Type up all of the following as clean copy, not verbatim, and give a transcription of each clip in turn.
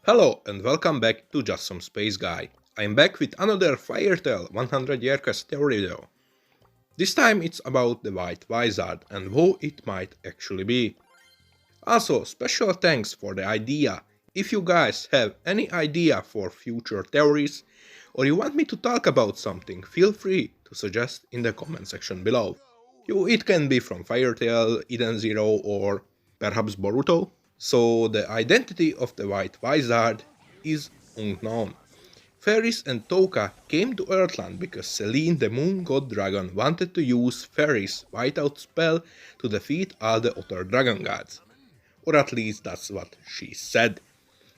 Hello and welcome back to Just Some Space Guy. I'm back with another Firetale 100 Year Quest theory video. This time it's about the White Wizard and who it might actually be. Also, special thanks for the idea. If you guys have any idea for future theories or you want me to talk about something, feel free to suggest in the comment section below. It can be from Firetale, Eden Zero or perhaps Boruto. So the identity of the White Wizard is unknown. Faris and Touka came to Earthland because Selene the Moon God Dragon wanted to use Faris' whiteout spell to defeat all the other dragon gods. Or at least that's what she said.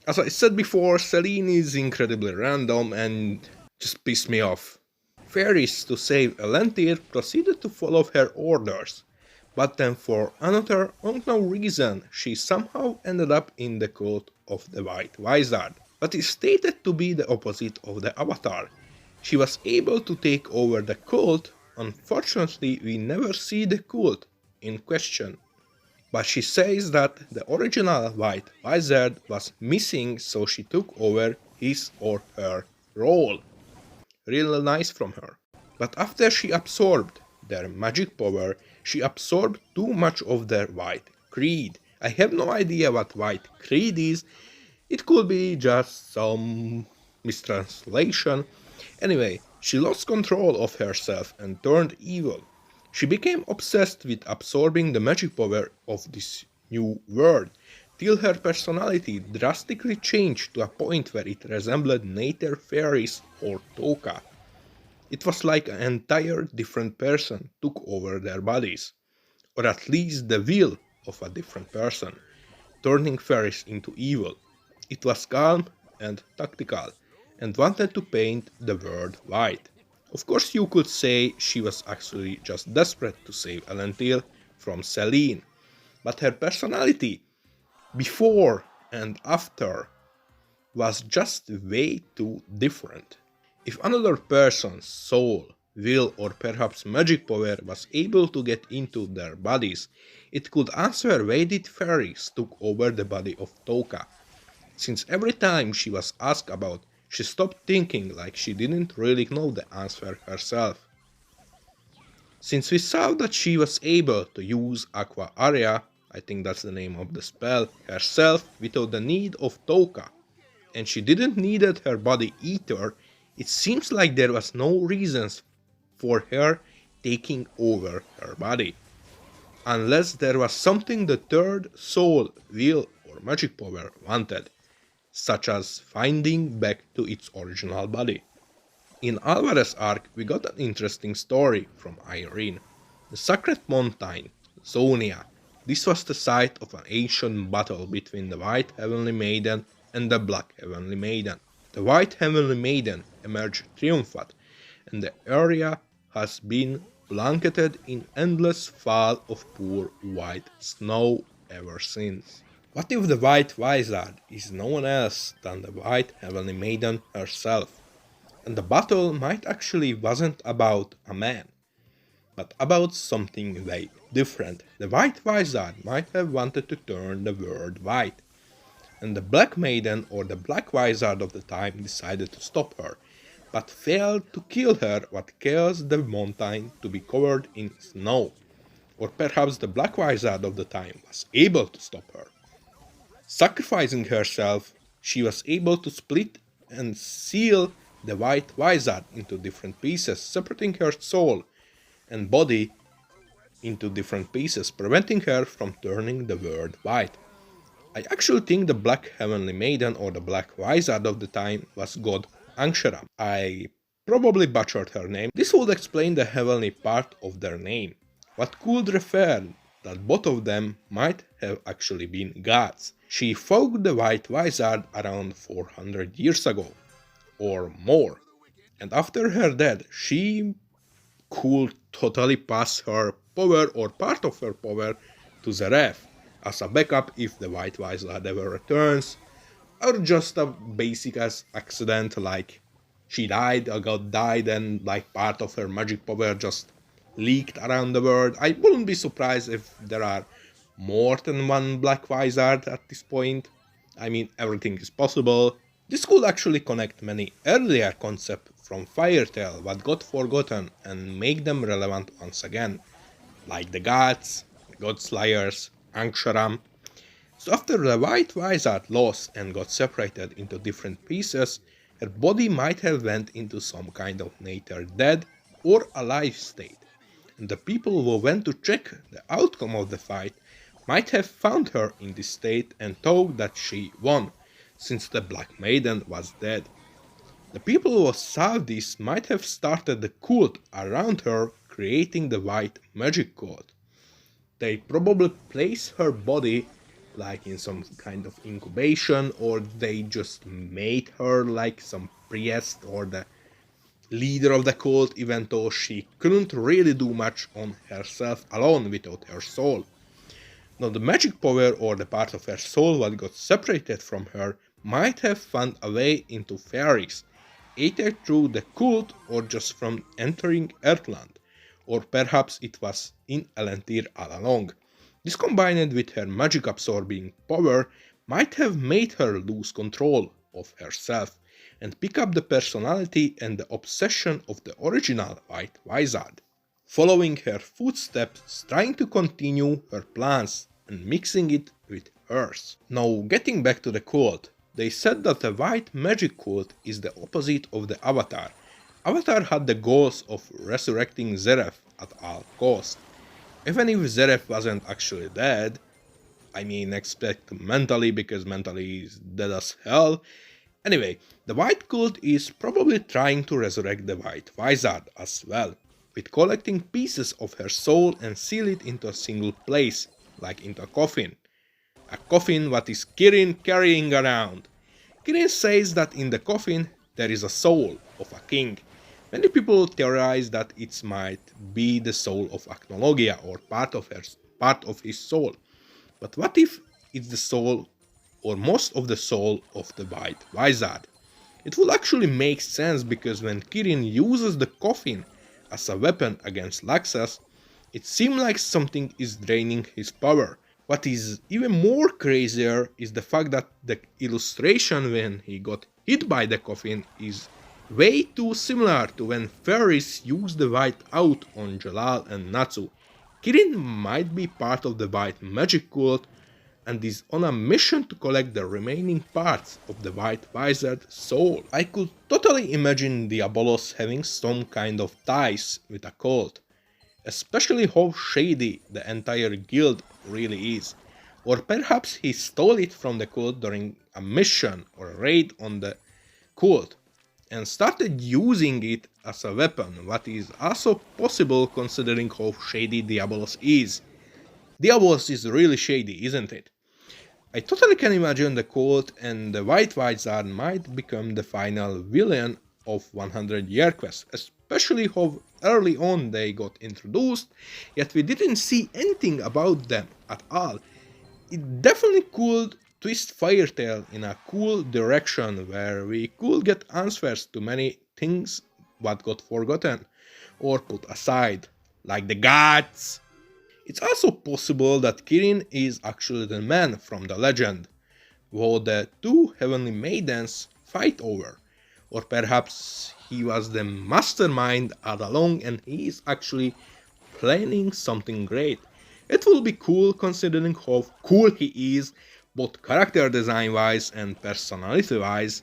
As I said before, Selene is incredibly random and just pissed me off. Faris, to save Elantir, proceeded to follow her orders. But then for another unknown reason, she somehow ended up in the cult of the White Wizard. But is stated to be the opposite of the Avatar. She was able to take over the cult, unfortunately we never see the cult in question. But she says that the original White Wizard was missing, so she took over his or her role. Really nice from her. But after she absorbed their magic power, she absorbed too much of their white creed. I have no idea what white creed is. It could be just some mistranslation. Anyway, she lost control of herself and turned evil. She became obsessed with absorbing the magic power of this new world, till her personality drastically changed to a point where it resembled Nether fairies or Touka. It was like an entire different person took over their bodies, or at least the will of a different person, turning Faris into evil. It was calm and tactical, and wanted to paint the world white. Of course you could say she was actually just desperate to save Elantil from Selene, but her personality, before and after, was just way too different. If another person's soul, will or perhaps magic power was able to get into their bodies, it could answer why did Faris took over the body of Touka. Since every time she was asked about, she stopped thinking like she didn't really know the answer herself. Since we saw that she was able to use Aqua Aria, I think that's the name of the spell, herself without the need of Touka, and she didn't needed her body either, it seems like there was no reasons for her taking over her body. Unless there was something the third soul, will or magic power wanted, such as finding back to its original body. In Alvarez arc we got an interesting story from Irene. The Sacred Mountain, Zonia. This was the site of an ancient battle between the White Heavenly Maiden and the Black Heavenly Maiden. The White Heavenly Maiden emerged triumphant, and the area has been blanketed in endless fall of poor white snow ever since. What if the White Wizard is no one else than the White Heavenly Maiden herself? And the battle might actually wasn't about a man, but about something way different. The White Wizard might have wanted to turn the world white, and the Black Maiden or the Black Wizard of the time decided to stop her, but failed to kill her, what caused the mountain to be covered in snow. Or perhaps the Black Wizard of the time was able to stop her. Sacrificing herself, she was able to split and seal the White Wizard into different pieces, separating her soul and body into different pieces, preventing her from turning the world white. I actually think the Black Heavenly Maiden or the Black Wizard of the time was God Anshara. I probably butchered her name. This would explain the heavenly part of their name, what could refer that both of them might have actually been gods. She fought the White Wizard around 400 years ago, or more, and after her death she could totally pass her power or part of her power to the Rave, as a backup if the White Wizard ever returns, or just a basic as accident like she died or got died and like part of her magic power just leaked around the world. I wouldn't be surprised if there are more than one Black Wizard at this point. I mean, everything is possible. This could actually connect many earlier concepts from Fairy Tail that got forgotten and make them relevant once again, like the gods, the god slayers, Angsharam. So after the White Wizard lost and got separated into different pieces, her body might have went into some kind of neither dead or alive state, and the people who went to check the outcome of the fight might have found her in this state and thought that she won, since the Black Maiden was dead. The people who saw this might have started the cult around her, creating the White Magic Cult. They probably placed her body like in some kind of incubation, or they just made her like some priest or the leader of the cult, even though she couldn't really do much on herself alone without her soul. Now the magic power or the part of her soul that got separated from her might have found a way into fairies, either through the cult or just from entering Earthland, or perhaps it was in Elantir all along. This combined with her magic absorbing power might have made her lose control of herself and pick up the personality and the obsession of the original White Wizard, following her footsteps, trying to continue her plans and mixing it with hers. Now getting back to the cult, they said that the White Magic Cult is the opposite of the Avatar. Avatar had the goals of resurrecting Zeref at all costs. Even if Zeref wasn't actually dead, I mean expect mentally, because mentally is dead as hell. Anyway, the White Cult is probably trying to resurrect the White Wizard as well, with collecting pieces of her soul and seal it into a single place, like into a coffin. A coffin that is Kirin carrying around. Kirin says that in the coffin there is a soul of a king. Many people theorize that it might be the soul of Acnologia or part of his soul. But what if it's the soul or most of the soul of the White Wizard? It will actually make sense, because when Kirin uses the coffin as a weapon against Laxas, it seems like something is draining his power. What is even more crazier is the fact that the illustration when he got hit by the coffin is way too similar to when Faris used the white out on Jalal and Natsu. Kirin might be part of the White Magic Cult and is on a mission to collect the remaining parts of the White Wizard's soul. I could totally imagine Diabolos having some kind of ties with a cult, especially how shady the entire guild really is. Or perhaps he stole it from the cult during a mission or a raid on the cult and started using it as a weapon, what is also possible considering how shady Diabolos is. Diabolos is really shady, isn't it? I totally can imagine the cult and the White Wizard might become the final villain of 100 Year Quest, especially how early on they got introduced, yet we didn't see anything about them at all. It definitely could twist Fairy Tail in a cool direction where we could get answers to many things what got forgotten or put aside, like the gods. It's also possible that Kirin is actually the man from the legend, who the two heavenly maidens fight over, or perhaps he was the mastermind all along and he is actually planning something great. It will be cool considering how cool he is, both character design wise and personality wise.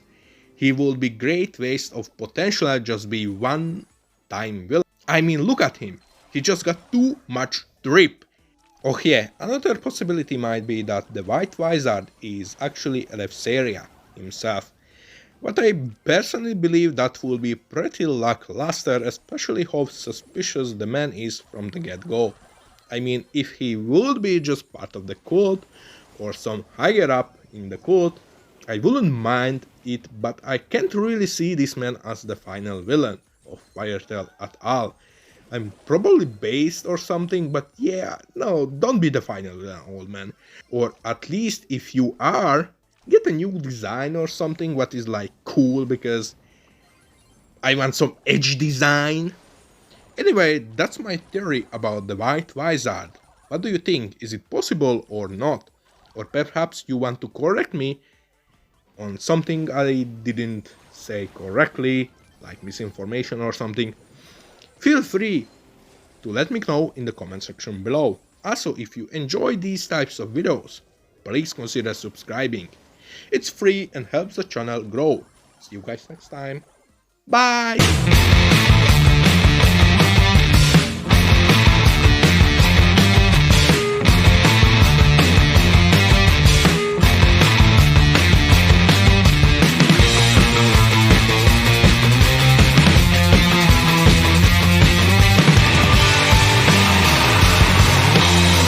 He will be great waste of potential just be one time villain. I mean, look at him, he just got too much drip. Oh yeah, another possibility might be that the White Wizard is actually Eleftheria himself. But I personally believe that will be pretty lackluster, especially how suspicious the man is from the get-go. I mean, if he would be just part of the cult, or some higher up in the cult, I wouldn't mind it, but I can't really see this man as the final villain of Fairy Tail at all. I'm probably based or something, but yeah, no, don't be the final villain, old man. Or at least if you are, get a new design or something what is like cool, because I want some edge design. Anyway, that's my theory about the White Wizard. What do you think? Is it possible or not? Or perhaps you want to correct me on something I didn't say correctly, like misinformation or something, feel free to let me know in the comment section below. Also, if you enjoy these types of videos, please consider subscribing. It's free and helps the channel grow. See you guys next time. Bye!